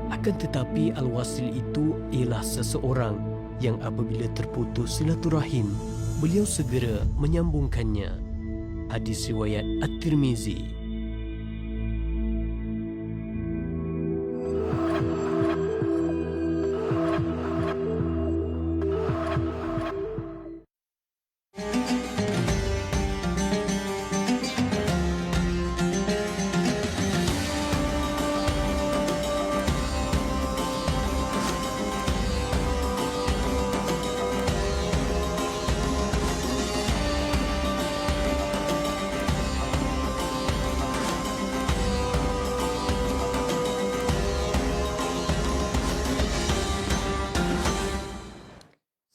Akan tetapi al-wasil itu ialah seseorang yang apabila terputus silaturahim, beliau segera menyambungkannya. Hadis riwayat At-Tirmizi.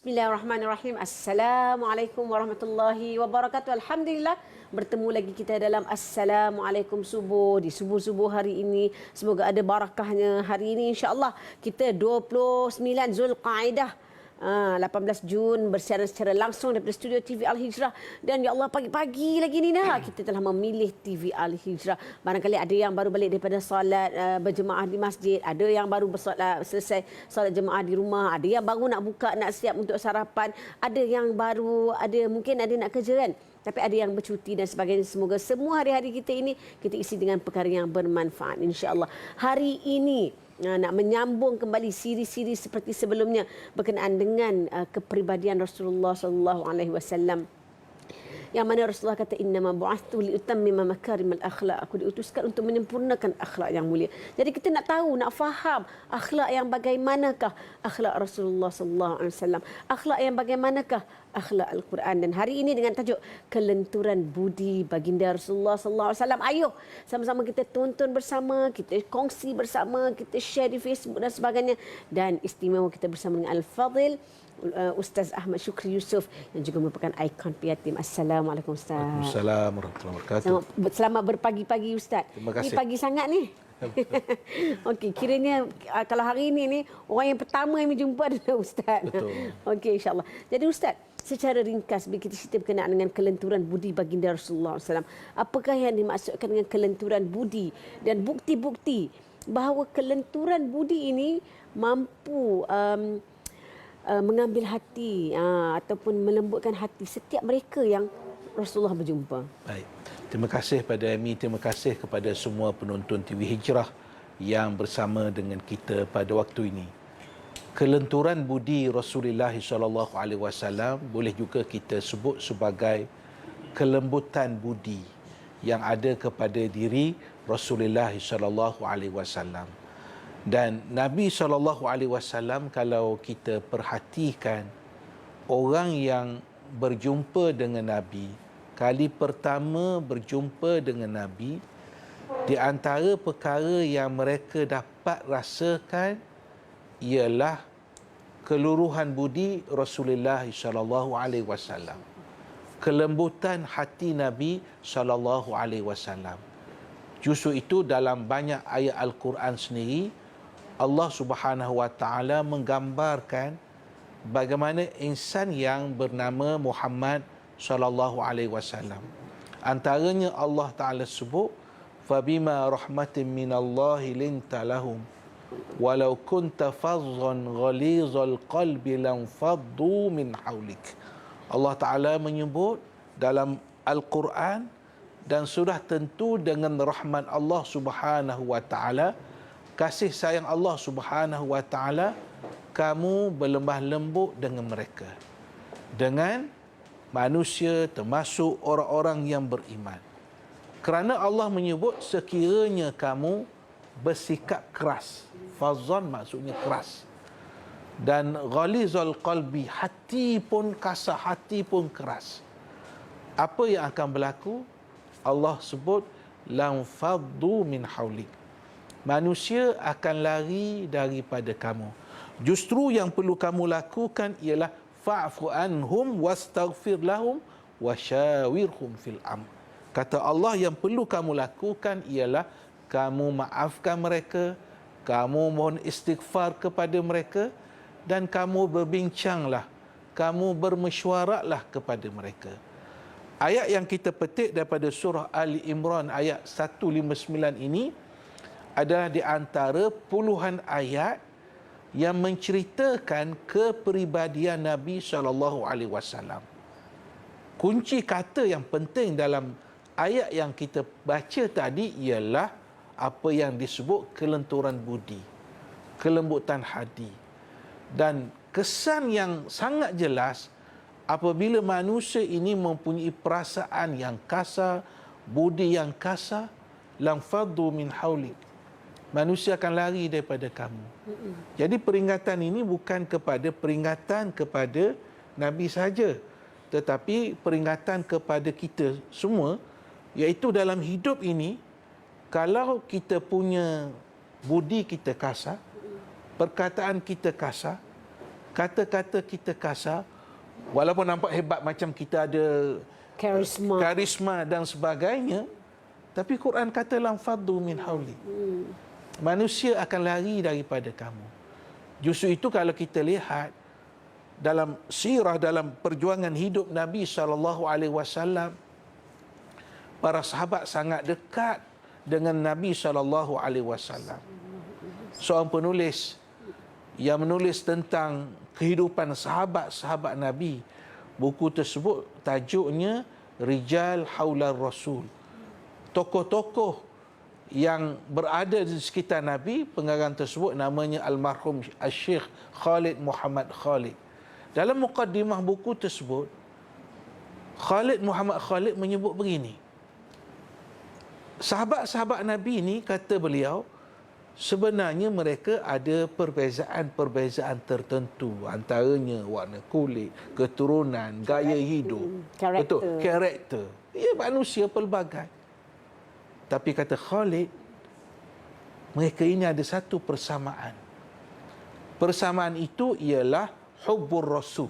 Bismillahirrahmanirrahim. Assalamualaikum warahmatullahi wabarakatuh. Alhamdulillah, bertemu lagi kita dalam Assalamualaikum Subuh di subuh-subuh hari ini. Semoga ada barakahnya hari ini, insya-Allah. Kita 29 Zulqaidah 18 Jun bersiaran secara langsung daripada studio TV Al-Hijrah. Dan ya Allah, pagi-pagi lagi ni kita telah memilih TV Al-Hijrah. Barangkali ada yang baru balik daripada solat berjemaah di masjid, ada yang baru selesai solat jemaah di rumah, ada yang baru nak buka, nak siap untuk sarapan, ada yang baru, mungkin ada nak kerja kan, tapi ada yang bercuti dan sebagainya. Semoga semua hari-hari kita ini kita isi dengan perkara yang bermanfaat, insya-Allah. Hari ini nak menyambung kembali siri-siri seperti sebelumnya berkenaan dengan kepribadian Rasulullah sallallahu alaihi wasallam. Yang mana Rasulullah kata, innama bu'athtu liutammima makarimal akhlak. Aku diutuskan untuk menyempurnakan akhlak yang mulia. Jadi kita nak tahu, nak faham akhlak yang bagaimanakah akhlak Rasulullah sallallahu alaihi wasallam. Akhlak yang bagaimanakah akhlak Al-Quran. Dan hari ini dengan tajuk kelenturan budi baginda Rasulullah sallallahu alaihi wasallam. Ayuh sama-sama kita tonton bersama, kita kongsi bersama, kita share di Facebook dan sebagainya. Dan istimewa kita bersama dengan Al-Fadhil Ustaz Ahmad Syukri Yusof yang juga merupakan ikon Piatim. Assalamualaikum Ustaz. Waalaikumsalam warahmatullahi wabarakatuh. Selamat berpagi-pagi Ustaz. Terima kasih. Ini pagi sangat ni. Okey, kiranya kalau hari ini orang yang pertama yang berjumpa adalah Ustaz. Betul. Okey, insya-Allah. Jadi Ustaz, secara ringkas bila kita cerita berkenaan dengan kelenturan budi baginda Rasulullah SAW, apakah yang dimaksudkan dengan kelenturan budi dan bukti-bukti bahawa kelenturan budi ini mampu mengambil hati ataupun melembutkan hati setiap mereka yang Rasulullah berjumpa. Baik. Terima kasih pada Amy, terima kasih kepada semua penonton TV Hijrah yang bersama dengan kita pada waktu ini. Kelenturan budi Rasulullah SAW boleh juga kita sebut sebagai kelembutan budi yang ada kepada diri Rasulullah SAW. Dan Nabi SAW, kalau kita perhatikan, orang yang berjumpa dengan Nabi, kali pertama berjumpa dengan Nabi, di antara perkara yang mereka dapat rasakan ialah keluruhan budi Rasulullah SAW, kelembutan hati Nabi SAW. Justru itu dalam banyak ayat Al-Quran sendiri, Allah Subhanahu Wa Taala menggambarkan bagaimana insan yang bernama Muhammad sallallahu alaihi wasallam. Antaranya Allah Ta'ala sebut, فَبِمَا رَحْمَةٍ مِّنَ اللَّهِ لِنْتَ لَهُمْ وَلَوْ كُنْتَ فَظًّا غَلِيظَ الْقَلْبِ لَانْفَضُّوا مِنْ حَوْلِكَ. Allah Ta'ala menyebut dalam Al-Quran, dan sudah tentu dengan rahmat Allah Subhanahu wa Ta'ala, kasih sayang Allah Subhanahu wa Ta'ala, kamu berlembah lembut dengan mereka, dengan manusia termasuk orang-orang yang beriman. Kerana Allah menyebut sekiranya kamu bersikap keras. Fazan maksudnya keras. Dan ghalizal qalbi, hati pun kasar, hati pun keras. Apa yang akan berlaku? Allah sebut lam faddu min haulik. Manusia akan lari daripada kamu. Justru yang perlu kamu lakukan ialah fa'fu anhum wastaghfir lahum wasyawirhum fil amr. Kata Allah, yang perlu kamu lakukan ialah kamu maafkan mereka, kamu mohon istighfar kepada mereka, dan kamu berbincanglah, kamu bermesyuaratlah kepada mereka. Ayat yang kita petik daripada surah Ali Imran ayat 159 ini adalah di antara puluhan ayat yang menceritakan kepribadian Nabi SAW. Kunci kata yang penting dalam ayat yang kita baca tadi ialah apa yang disebut kelenturan budi, kelembutan hati. Dan kesan yang sangat jelas apabila manusia ini mempunyai perasaan yang kasar, budi yang kasar, lam faddu min haulik. Manusia akan lari daripada kamu. Jadi peringatan ini bukan peringatan kepada Nabi saja, tetapi peringatan kepada kita semua, iaitu dalam hidup ini, kalau kita punya budi kita kasar, perkataan kita kasar, kata-kata kita kasar, walaupun nampak hebat macam kita ada karisma dan sebagainya, tapi Quran kata lam faddu min hauli. Manusia akan lari daripada kamu. Justru itu kalau kita lihat dalam sirah, dalam perjuangan hidup Nabi SAW, para sahabat sangat dekat dengan Nabi SAW. Seorang penulis yang menulis tentang kehidupan sahabat-sahabat Nabi, buku tersebut tajuknya Rijal Haular Rasul. Tokoh-tokoh yang berada di sekitar Nabi, pengarang tersebut namanya almarhum Syekh Khalid Muhammad Khalid. Dalam mukaddimah buku tersebut, Khalid Muhammad Khalid menyebut begini, sahabat-sahabat Nabi ini, kata beliau, sebenarnya mereka ada perbezaan-perbezaan tertentu, antaranya warna kulit, keturunan, gaya hidup, betul, karakter. Ya, manusia pelbagai. Tapi kata Khalid, mereka ini ada satu persamaan. Persamaan itu ialah hubbur Rasul,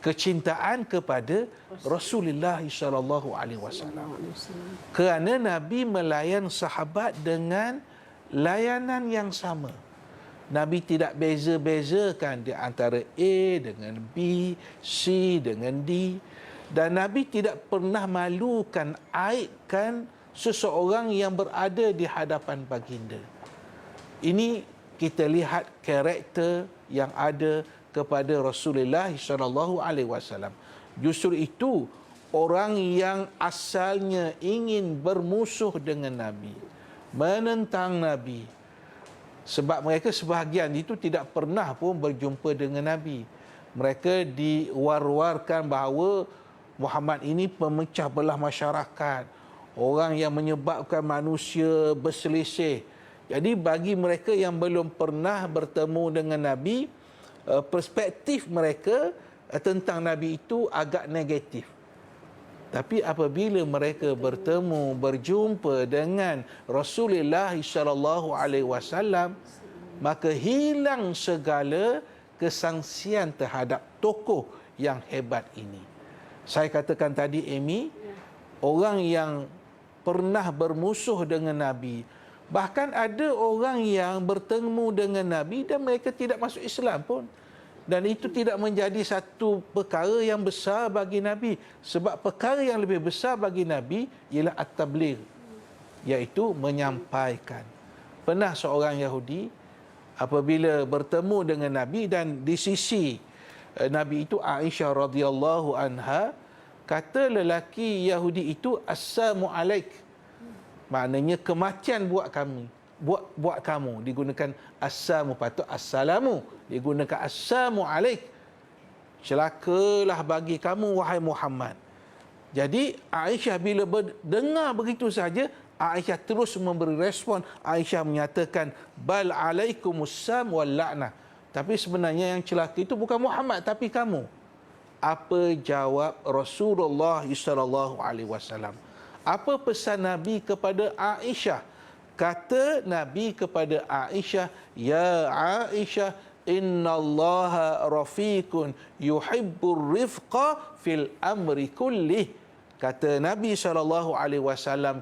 kecintaan kepada Rasulullah SAW. Kerana Nabi melayan sahabat dengan layanan yang sama. Nabi tidak beza-bezakan di antara A dengan B, C dengan D. Dan Nabi tidak pernah malukan, aibkan seseorang yang berada di hadapan baginda. Ini kita lihat karakter yang ada kepada Rasulullah SAW. Justru itu orang yang asalnya ingin bermusuh dengan Nabi, menentang Nabi, sebab mereka sebahagian itu tidak pernah pun berjumpa dengan Nabi. Mereka diwar-warkan bahawa Muhammad ini pemecah belah masyarakat, orang yang menyebabkan manusia berselisih. Jadi bagi mereka yang belum pernah bertemu dengan Nabi, perspektif mereka tentang Nabi itu agak negatif. Tapi apabila mereka bertemu, berjumpa dengan Rasulullah SAW, maka hilang segala kesangsian terhadap tokoh yang hebat ini. Saya katakan tadi, Amy, orang yang pernah bermusuh dengan Nabi, bahkan ada orang yang bertemu dengan Nabi dan mereka tidak masuk Islam pun, Dan itu tidak menjadi satu perkara yang besar bagi Nabi. Sebab perkara yang lebih besar bagi Nabi ialah at-tabligh, iaitu menyampaikan. Pernah seorang Yahudi apabila bertemu dengan Nabi, dan di sisi Nabi itu Aisyah radhiyallahu anha, kata lelaki Yahudi itu, assalamu alaik. Maknanya kematian buat kami. Buat kamu, digunakan assalamu, patut assalamu, digunakan assalamu alaik. Celakalah bagi kamu wahai Muhammad. Jadi Aisyah bila dengar begitu saja, Aisyah terus memberi respon. Aisyah menyatakan bal alaikumussalam wal la'nah. Tapi sebenarnya yang celaka itu bukan Muhammad tapi kamu. Apa jawab Rasulullah sallallahu alaihi wasallam? Apa pesan Nabi kepada Aisyah? Kata Nabi kepada Aisyah, ya Aisyah, innallaha rafiqun yuhibbur rifqa fil amri kullih. Kata Nabi SAW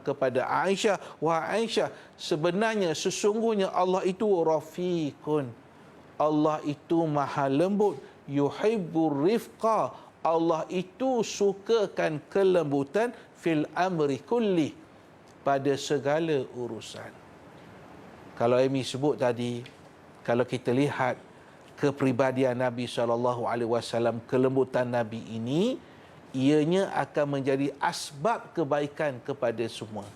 kepada Aisyah, wahai Aisyah, sebenarnya sesungguhnya Allah itu rafiqun. Allah itu maha lembut. Yuhibbur rifqa. Allah itu sukakan kelembutan fil amri kullih, pada segala urusan. Kalau Amy sebut tadi, kalau kita lihat kepribadian Nabi SAW, kelembutan Nabi ini, ianya akan menjadi asbab kebaikan kepada semua.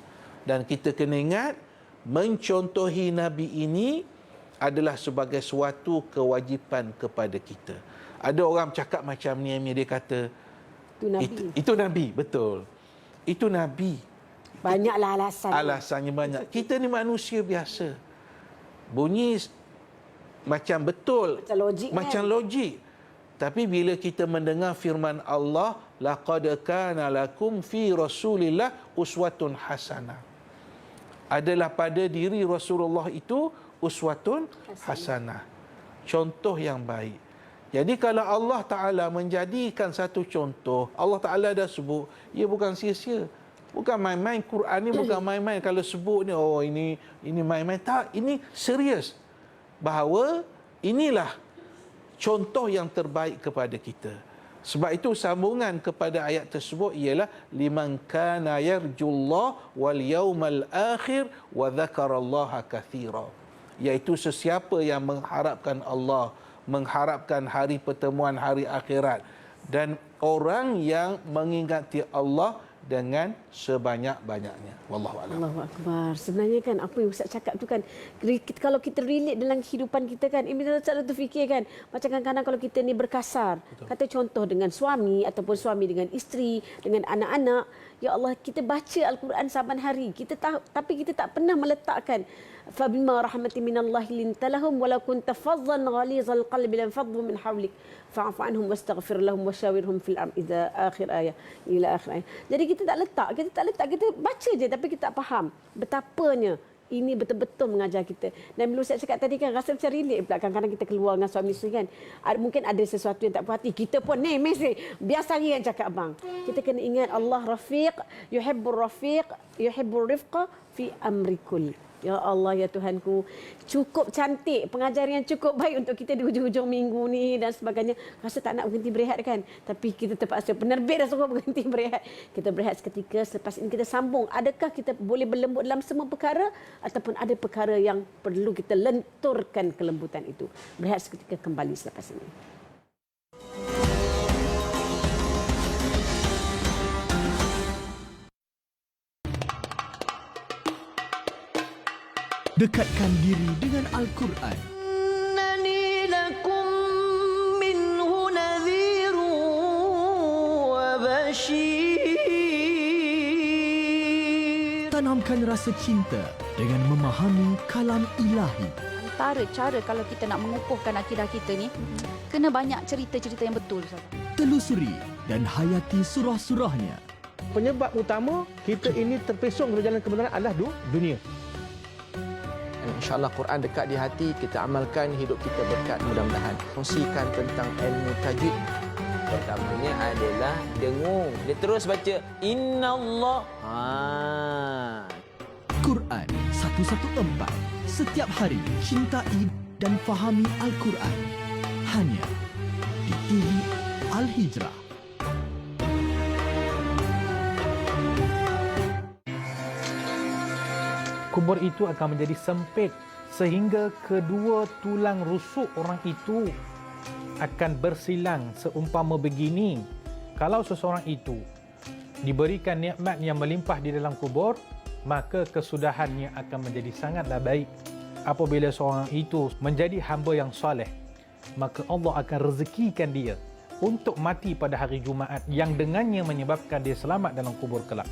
Dan kita kena ingat, mencontohi Nabi ini adalah sebagai suatu kewajipan kepada kita. Ada orang cakap macam ni, Amy, dia kata, Itu Nabi. Itu Nabi, betul. Itu Nabi. Banyaklah alasan. Alasannya banyak. Kita ni manusia biasa. Bunyi macam betul. Macam logik Macam kan? logik. Tapi bila kita mendengar firman Allah, laqad kana lakum fi Rasulillah uswatun hasanah. Adalah pada diri Rasulullah itu uswatun hasanah. Contoh yang baik. Jadi kalau Allah Ta'ala menjadikan satu contoh, Allah Ta'ala dah sebut, ia bukan sia-sia. Bukan main-main. Quran ni bukan main-main. Kalau sebut ni, oh ini main-main. Tak, ini serius. Bahawa inilah contoh yang terbaik kepada kita. Sebab itu sambungan kepada ayat tersebut ialah liman kana yarjullah wal yaumal akhir wa dzakarallaha katsira. Iaitu sesiapa yang mengharapkan Allah, mengharapkan hari pertemuan hari akhirat, dan orang yang mengingati Allah dengan sebanyak-banyaknya. Wallahu a'lam. Allahu Akbar. Sebenarnya kan apa yang Ustaz cakap tu kan, kalau kita relate dalam kehidupan kita kan, ini Ustaz tu fikir kan, macam kadang-kadang kalau kita ni berkasar, betul, kata contoh dengan suami ataupun suami dengan isteri, dengan anak-anak, ya Allah, kita baca Al-Quran saban hari, kita tahu, tapi kita tak pernah meletakkan fabima rahmatin minallahi lintalahum walau kunta fazzan ghalizal qalbi lam faddu min hawlik fa'fu anhum wastaghfir lahum wasyawirhum fil amr ila akhir ayat. Jadi kita tak letak, kita baca je tapi kita tak faham betapanya ini betul-betul mengajar kita. Dan bila saya cakap tadi kan, rasa macam relate pula kadang-kadang kita keluar dengan suami isteri kan. Mungkin ada sesuatu yang tak puas hati. Kita pun ni mesti biasa yang cakap abang. Kita kena ingat Allah rafiq, yuhibbur rifqa fi amri kull. Ya Allah, ya Tuhanku, cukup cantik, pengajaran yang cukup baik untuk kita di hujung-hujung minggu ni dan sebagainya. Rasa tak nak berhenti berehat kan, tapi kita terpaksa, penerbit dah suruh berhenti berehat. Kita berehat seketika, selepas ini kita sambung. Adakah kita boleh berlembut dalam semua perkara ataupun ada perkara yang perlu kita lenturkan kelembutan itu? Berehat seketika, kembali selepas ini. Dekatkan diri dengan Al-Quran. Innani lakum minhu nadhiru wa bashir. Tanamkan rasa cinta dengan memahami kalam ilahi. Antara cara kalau kita nak mengukuhkan akidah kita ni, kena banyak cerita-cerita yang betul. Telusuri dan hayati surah-surahnya. Penyebab utama kita ini terpesong ke jalan kebenaran adalah dunia. InsyaAllah Quran dekat di hati, kita amalkan, hidup kita berkat mudah-mudahan. Kongsikan tentang ilmu tajwid. Pertamanya adalah dengung. Dia terus baca Inna Allah. Quran 114. Setiap hari cintai dan fahami Al-Quran. Hanya di TV Al-Hijrah. Kubur itu akan menjadi sempit sehingga kedua tulang rusuk orang itu akan bersilang seumpama begini. Kalau seseorang itu diberikan nikmat yang melimpah di dalam kubur, maka kesudahannya akan menjadi sangatlah baik. Apabila seorang itu menjadi hamba yang soleh, maka Allah akan rezekikan dia untuk mati pada hari Jumaat yang dengannya menyebabkan dia selamat dalam kubur kelak.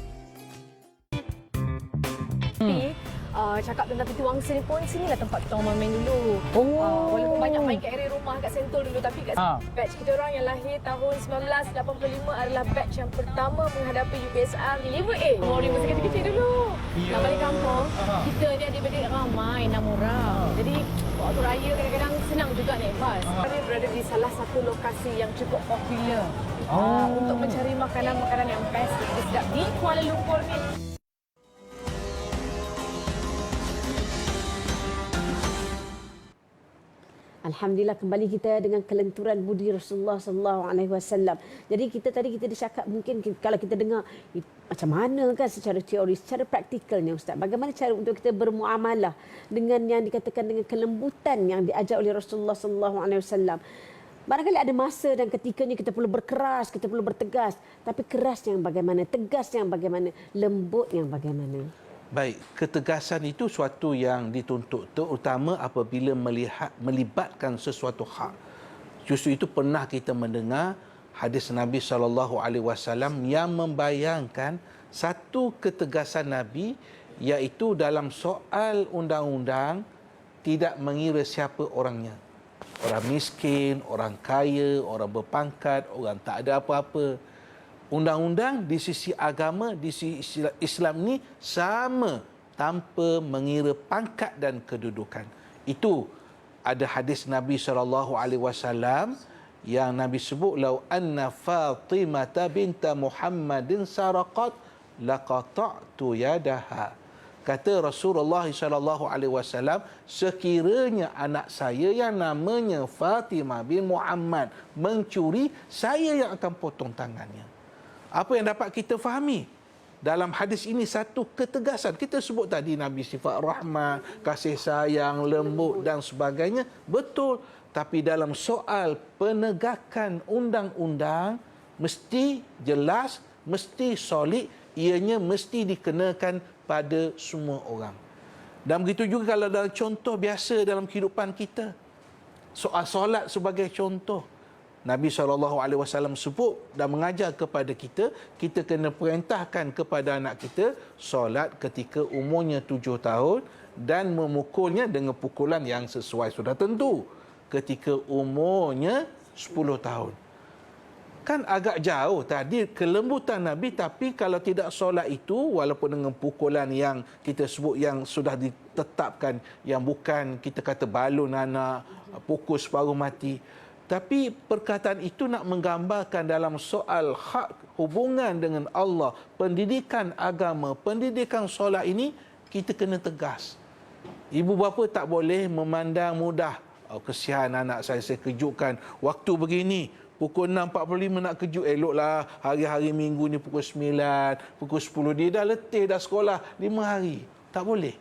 Cakap tentang pintu wangsa ni pun, sinilah tempat kita orang main dulu. Walaupun banyak main kat area rumah kat Sentul dulu, tapi kat batch kita orang yang lahir tahun 1985 adalah batch yang pertama menghadapi UPSR 5A. Memori masa kecil-kecil dulu. Nak balik kampung, kita ni adik-adik ramai 6 orang. Jadi waktu raya kadang-kadang senang juga naik bas. Kami berada di salah satu lokasi yang cukup popular untuk mencari makanan-makanan yang best dan sedap di Kuala Lumpur ni. Alhamdulillah, kembali kita dengan kelenturan budi Rasulullah sallallahu alaihi wasallam. Jadi kita dicakap mungkin kalau kita dengar macam mana kan secara teori, secara praktikalnya Ustaz, bagaimana cara untuk kita bermuamalah dengan yang dikatakan dengan kelembutan yang diajar oleh Rasulullah sallallahu alaihi wasallam. Barangkali ada masa dan ketikanya kita perlu berkeras, kita perlu bertegas, tapi keras yang bagaimana, tegas yang bagaimana, lembut yang bagaimana. Baik, ketegasan itu suatu yang dituntut, terutama apabila melibatkan sesuatu hak. Justru itu pernah kita mendengar hadis Nabi SAW yang membayangkan satu ketegasan Nabi, iaitu dalam soal undang-undang tidak mengira siapa orangnya. Orang miskin, orang kaya, orang berpangkat, orang tak ada apa-apa. Undang-undang di sisi agama, di sisi Islam ni sama tanpa mengira pangkat dan kedudukan. Itu ada hadis Nabi SAW yang Nabi sebut, "Lau anna Fatimah binta Muhammadin saraqat laqata'tu yadaha." Kata Rasulullah SAW, sekiranya anak saya yang namanya Fatimah bin Muhammad mencuri, saya yang akan potong tangannya. Apa yang dapat kita fahami dalam hadis ini? Satu ketegasan. Kita sebut tadi Nabi sifat rahmat, kasih sayang, lembut dan sebagainya. Betul. Tapi dalam soal penegakan undang-undang, mesti jelas, mesti solid, ianya mesti dikenakan pada semua orang. Dan begitu juga kalau dalam contoh biasa dalam kehidupan kita. Soal solat sebagai contoh. Nabi SAW sebut dan mengajar kepada kita, kita kena perintahkan kepada anak kita solat ketika umurnya 7 tahun dan memukulnya dengan pukulan yang sesuai, sudah tentu, ketika umurnya 10 tahun. Kan agak jauh tadi kelembutan Nabi, tapi kalau tidak solat itu, walaupun dengan pukulan yang kita sebut yang sudah ditetapkan, yang bukan kita kata balun anak, pukul separuh mati, tapi perkataan itu nak menggambarkan dalam soal hak hubungan dengan Allah, pendidikan agama, pendidikan solat ini, kita kena tegas. Ibu bapa tak boleh memandang mudah. Oh, kesian anak saya kejutkan waktu begini, pukul 6.45 nak kejut, eloklah hari-hari minggu ni pukul 9, pukul 10, dia dah letih dah sekolah 5 hari. Tak boleh.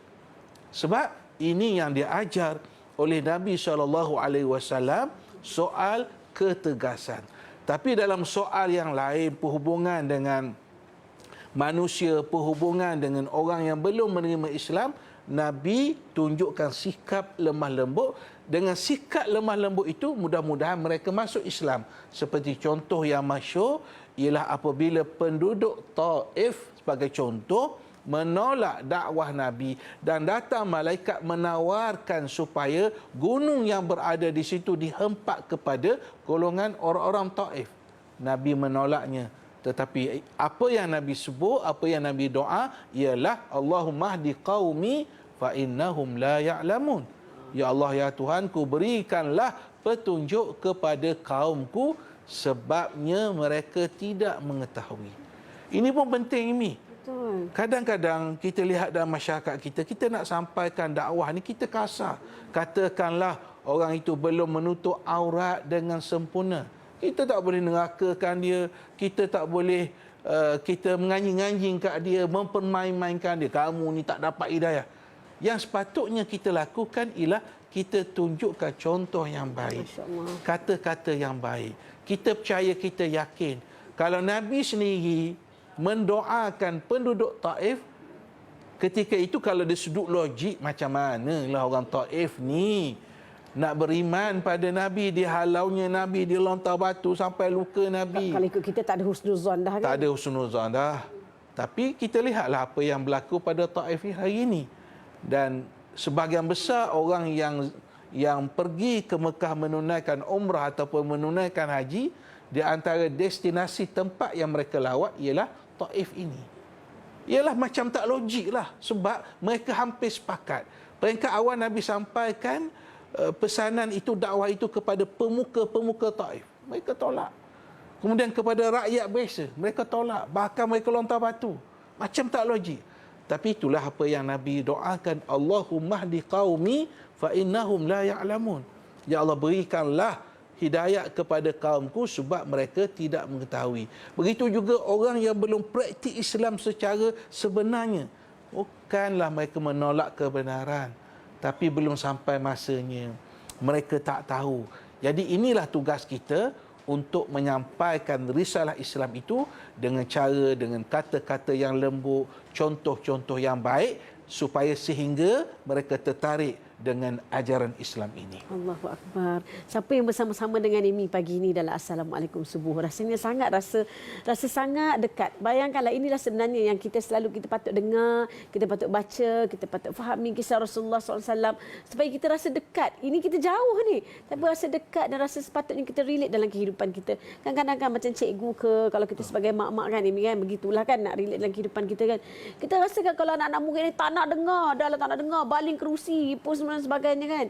Sebab ini yang diajar oleh Nabi SAW, soal ketegasan. Tapi dalam soal yang lain, perhubungan dengan manusia, perhubungan dengan orang yang belum menerima Islam, Nabi tunjukkan sikap lemah lembut. Dengan sikap lemah lembut itu, mudah-mudahan mereka masuk Islam. Seperti contoh yang masyhur ialah apabila penduduk Taif sebagai contoh menolak dakwah Nabi dan datang malaikat menawarkan supaya gunung yang berada di situ dihempak kepada golongan orang-orang Taif. Nabi menolaknya. Tetapi apa yang Nabi sebut, apa yang Nabi doa ialah Allahumma hdi qaumi fa innahum la ya'lamun. Ya Allah, ya Tuhanku, berikanlah petunjuk kepada kaumku sebabnya mereka tidak mengetahui. Ini pun penting ini. Kadang-kadang kita lihat dalam masyarakat kita, kita nak sampaikan dakwah ni kita kasar. Katakanlah orang itu belum menutup aurat dengan sempurna. Kita tak boleh nerakakan dia, kita tak boleh kita menganjing-anjing kat dia, mempermain-mainkan dia. Kamu ni tak dapat hidayah. Yang sepatutnya kita lakukan ialah kita tunjukkan contoh yang baik. Kata-kata yang baik. Kita percaya, kita yakin. Kalau Nabi sendiri mendoakan penduduk Taif, ketika itu kalau dari sudut logik, macam manalah orang Taif ni nak beriman pada Nabi, dihalaunya Nabi, dilontar batu sampai luka Nabi. Kalau ikut kita tak ada husnuzon dah kan? Tak ada husnuzon dah. Tapi kita lihatlah apa yang berlaku pada Taif hari ini. Dan sebahagian besar orang yang pergi ke Mekah menunaikan umrah ataupun menunaikan haji, di antara destinasi tempat yang mereka lawat ialah Taif ini. Ialah macam tak logik lah. Sebab mereka hampir sepakat. Peringkat awal Nabi sampaikan pesanan itu, dakwah itu kepada pemuka-pemuka Taif. Mereka tolak. Kemudian kepada rakyat biasa, mereka tolak. Bahkan mereka lontar batu. Macam tak logik. Tapi itulah apa yang Nabi doakan. Allahumma hdi qaumi fa innahum la ya'lamun. Ya Allah, berikanlah hidayah kepada kaumku sebab mereka tidak mengetahui. Begitu juga orang yang belum praktik Islam secara sebenarnya. Bukanlah mereka menolak kebenaran, tapi belum sampai masanya. Mereka tak tahu. Jadi inilah tugas kita untuk menyampaikan risalah Islam itu dengan cara, dengan kata-kata yang lembut, contoh-contoh yang baik, supaya sehingga mereka tertarik dengan ajaran Islam ini. Allahu Akbar. Siapa yang bersama-sama dengan Amy pagi ini dalam Assalamualaikum Subuh, rasanya rasa sangat dekat. Bayangkanlah, inilah sebenarnya yang kita patut dengar, kita patut baca, kita patut fahami kisah Rasulullah SAW supaya kita rasa dekat. Ini kita jauh ni, tapi rasa dekat dan rasa sepatutnya kita relate dalam kehidupan kita. Kan kadang-kadang macam cikgu ke, kalau kita sebagai mak-mak kan, Amy kan, begitulah kan, nak relate dalam kehidupan kita kan. Kita rasakan kalau anak-anak murid ni tak nak dengar, dah lah tak nak dengar, baling kerusi, pun dan sebagainya kan.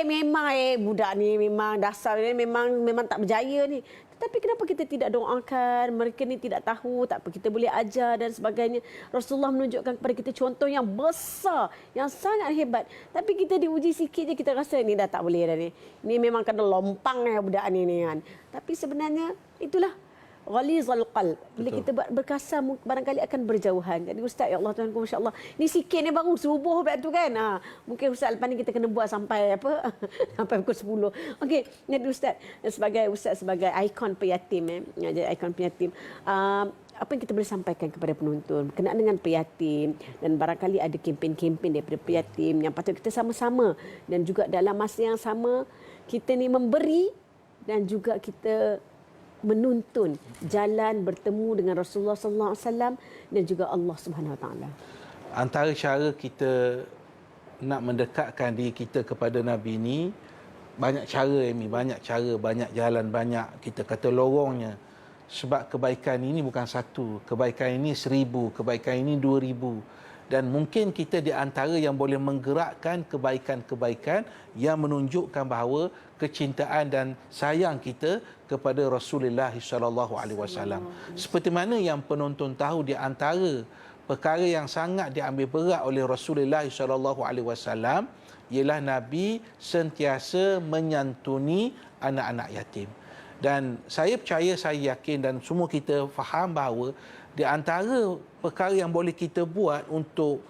Memang budak ni memang dasar ni memang tak berjaya ni. Tetapi kenapa kita tidak doakan? Mereka ni tidak tahu, tak apa, kita boleh ajar dan sebagainya. Rasulullah menunjukkan kepada kita contoh yang besar, yang sangat hebat. Tapi kita diuji sikit je, kita rasa ni dah tak boleh dah ni. Ni memang kena lompang budak ni kan. Tapi sebenarnya itulah ghalizal qalb. Bila kita berkasar, barangkali akan berjauhan. Jadi Ustaz, ya Allah Tuhanku, Masya Allah, ni sikit ni baru subuh pula tu kan. Mungkin Ustaz lepas ni kita kena buat sampai sampai pukul 10. Okey, jadi Ustaz sebagai ikon peyatim, ikon peyatim, apa yang kita boleh sampaikan kepada penonton berkenaan dengan peyatim, dan barangkali ada kempen-kempen daripada peyatim yang patut kita sama-sama, dan juga dalam masa yang sama kita ni memberi dan juga kita menuntun jalan bertemu dengan Rasulullah sallallahu alaihi wasallam dan juga Allah Subhanahu wa taala. Antara cara kita nak mendekatkan diri kita kepada Nabi ini, banyak cara, banyak cara, banyak jalan, banyak kita kata lorongnya. Sebab kebaikan ini bukan satu, kebaikan ini 1000, kebaikan ini 2000. Dan mungkin kita di antara yang boleh menggerakkan kebaikan-kebaikan yang menunjukkan bahawa kecintaan dan sayang kita kepada Rasulullah SAW. Seperti mana yang penonton tahu, di antara perkara yang sangat diambil berat oleh Rasulullah SAW ialah Nabi sentiasa menyantuni anak-anak yatim. Dan saya percaya, saya yakin dan semua kita faham bahawa di antara perkara yang boleh kita buat untuk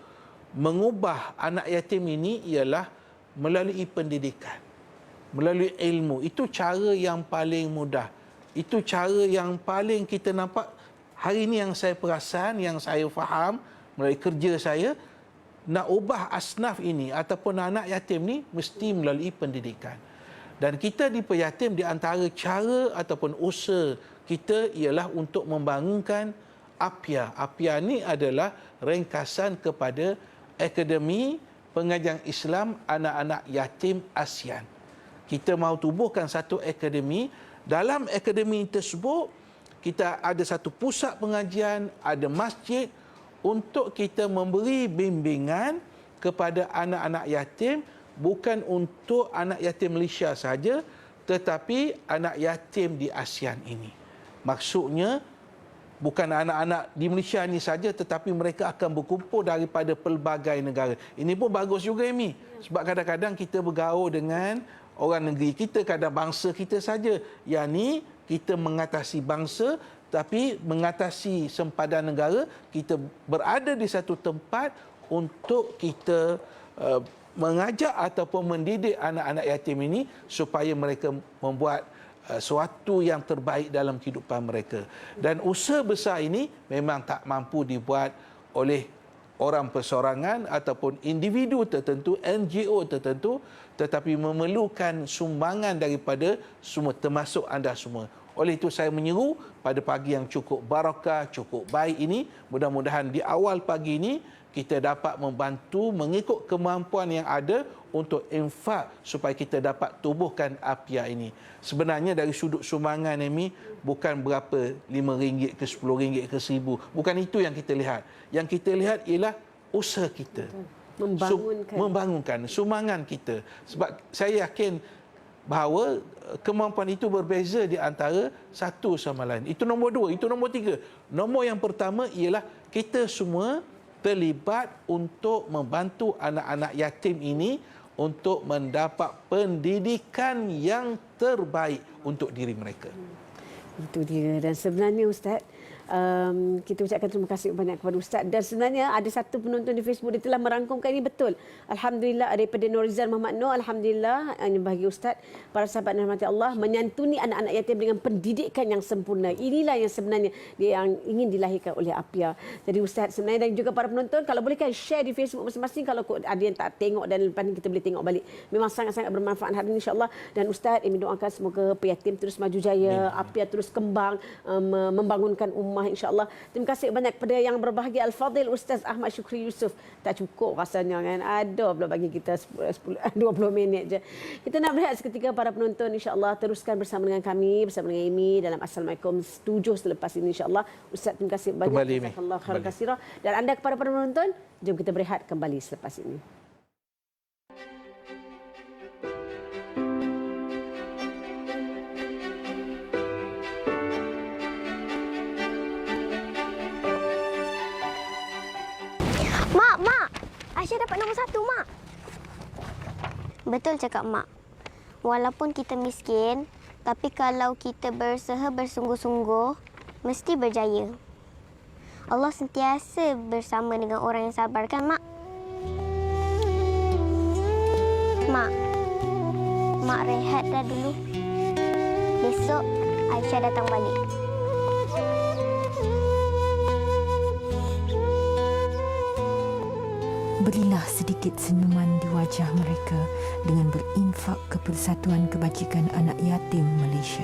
mengubah anak yatim ini ialah melalui pendidikan, melalui ilmu. Itu cara yang paling mudah. Itu cara yang paling kita nampak hari ini, yang saya perasan, yang saya faham melalui kerja saya, nak ubah asnaf ini ataupun anak yatim ni mesti melalui pendidikan. Dan kita di Peyatim, di antara cara ataupun usaha kita ialah untuk membangunkan APIA. APIA ni adalah ringkasan kepada Akademi Pengajian Islam Anak-anak Yatim ASEAN. Kita mahu tubuhkan satu akademi. Dalam akademi tersebut, kita ada satu pusat pengajian, ada masjid untuk kita memberi bimbingan kepada anak-anak yatim, bukan untuk anak yatim Malaysia saja, tetapi anak yatim di ASEAN ini. Maksudnya, bukan anak-anak di Malaysia ini saja, tetapi mereka akan berkumpul daripada pelbagai negara. Ini pun bagus juga, Amy. Sebab kadang-kadang kita bergaul dengan orang negeri kita, kadang bangsa kita saja. Yang ni kita mengatasi bangsa, tapi mengatasi sempadan negara, kita berada di satu tempat untuk kita mengajak ataupun mendidik anak-anak yatim ini supaya mereka membuat suatu yang terbaik dalam kehidupan mereka. Dan usaha besar ini memang tak mampu dibuat oleh orang persorangan ataupun individu tertentu, NGO tertentu, tetapi memerlukan sumbangan daripada semua, termasuk anda semua. Oleh itu saya menyeru pada pagi yang cukup barakah, cukup baik ini, mudah-mudahan di awal pagi ini kita dapat membantu mengikut kemampuan yang ada untuk infak supaya kita dapat tubuhkan APIA ini. Sebenarnya dari sudut sumbangan ini bukan berapa, RM5 ke RM10 ke RM1,000. Bukan itu yang kita lihat. Yang kita lihat ialah usaha kita. Membangunkan sumbangan kita. Sebab saya yakin bahawa kemampuan itu berbeza di antara satu sama lain. Itu nombor dua. Itu nombor tiga. Nombor yang pertama ialah kita semua terlibat untuk membantu anak-anak yatim ini untuk mendapat pendidikan yang terbaik untuk diri mereka. Itu dia. Dan sebenarnya Ustaz, kita ucapkan terima kasih banyak kepada Ustaz. Dan sebenarnya ada satu penonton di Facebook, dia telah merangkumkan ini betul. Alhamdulillah, daripada Norizal Muhammad Noor, Alhamdulillah, ini bagi Ustaz, para sahabat dan rahmati Allah, menyantuni anak-anak yatim dengan pendidikan yang sempurna. Inilah yang sebenarnya yang ingin dilahirkan oleh APIA. Jadi Ustaz sebenarnya, dan juga para penonton, kalau boleh kan share di Facebook masing-masing, kalau ada yang tak tengok dan lepas ni kita boleh tengok balik. Memang sangat-sangat bermanfaat hari ini insya-Allah. Dan Ustaz, kami doakan semoga peyatim terus maju jaya, APIA terus kembang, membangunkan ummah insya-Allah. Terima kasih banyak kepada yang berbahagia Al-Fadhil Ustaz Ahmad Syukri Yusof. Tak cukup rasanya kan. Ada pula bagi kita 20 minit je. Kita nak berehat seketika para penonton, insya-Allah teruskan bersama dengan kami, bersama dengan Amy dalam Assalamualaikum 7 selepas ini insya-Allah. Ustaz terima kasih banyak. Jazakallahu khairan katsira. Dan anda kepada para penonton, jom kita berehat kembali selepas ini. Mak, Aisyah dapat nombor 1, Mak. Betul cakap Mak. Walaupun kita miskin, tapi kalau kita berusaha bersungguh-sungguh, mesti berjaya. Allah sentiasa bersama dengan orang yang sabar, kan, Mak? Mak rehat dah dulu. Besok Aisyah datang balik. Berilah sedikit senyuman di wajah mereka dengan berinfak ke Persatuan Kebajikan Anak Yatim Malaysia.